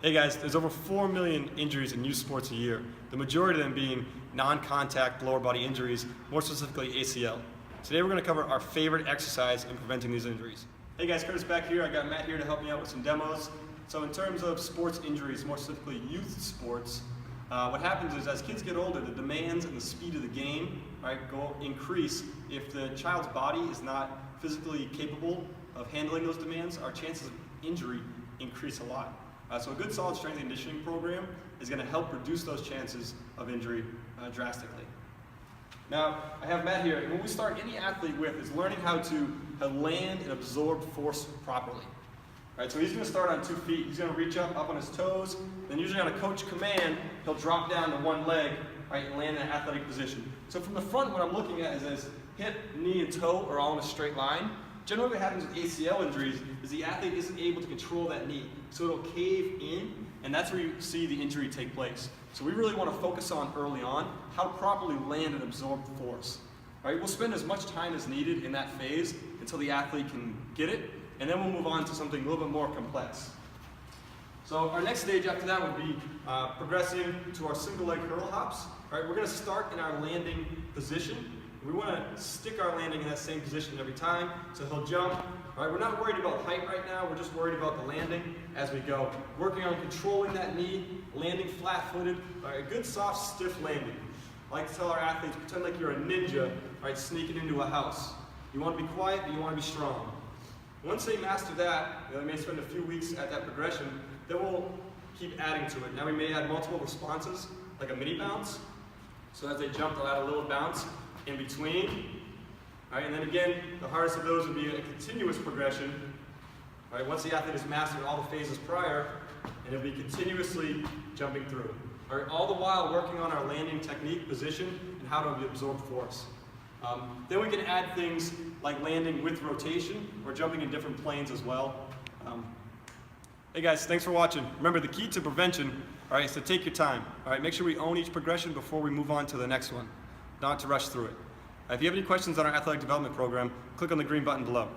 Hey guys, there's over 4 million injuries in youth sports a year, the majority of them being non-contact lower body injuries, more specifically ACL. Today we're going to cover our favorite exercise in preventing these injuries. Hey guys, Curtis back here. I got Matt here to help me out with some demos. So in terms of sports injuries, more specifically youth sports, what happens is as kids get older, the demands and the speed of the game increase. If the child's body is not physically capable of handling those demands, our chances of injury increase a lot. So a good solid strength and conditioning program is going to help reduce those chances of injury drastically. Now, I have Matt here, and what we start any athlete with is learning how to land and absorb force properly. Right, so he's going to start on 2 feet. He's going to reach up on his toes, then usually on a coach command, he'll drop down to one leg, right, and land in an athletic position. So from the front, what I'm looking at is his hip, knee, and toe are all in a straight line. Generally what happens with ACL injuries is the athlete isn't able to control that knee. So it'll cave in, and that's where you see the injury take place. So we really want to focus on early on how to properly land and absorb force. All right, we'll spend as much time as needed in that phase until the athlete can get it, and then we'll move on to something a little bit more complex. So our next stage after that would be progressing to our single leg hurdle hops. All right, we're going to start in our landing position. We want to stick our landing in that same position every time, so he'll jump. All right, we're not worried about height right now, we're just worried about the landing as we go. Working on controlling that knee, landing flat-footed, all right, a good soft, stiff landing. I like to tell our athletes, pretend like you're a ninja, all right, sneaking into a house. You want to be quiet, but you want to be strong. Once they master that, they may spend a few weeks at that progression, then we'll keep adding to it. Now we may add multiple responses, like a mini bounce. So as they jump, they'll add a little bounce in between. All right, and then again, the hardest of those would be a continuous progression. All right, once the athlete has mastered all the phases prior, and he'll be continuously jumping through. All right, all the while working on our landing technique, position, and how to absorb force. Then we can add things like landing with rotation or jumping in different planes as well. Hey guys, thanks for watching. Remember, the key to prevention, all right, is to take your time. All right, make sure we own each progression before we move on to the next one, not to rush through it. If you have any questions on our athletic development program, click on the green button below.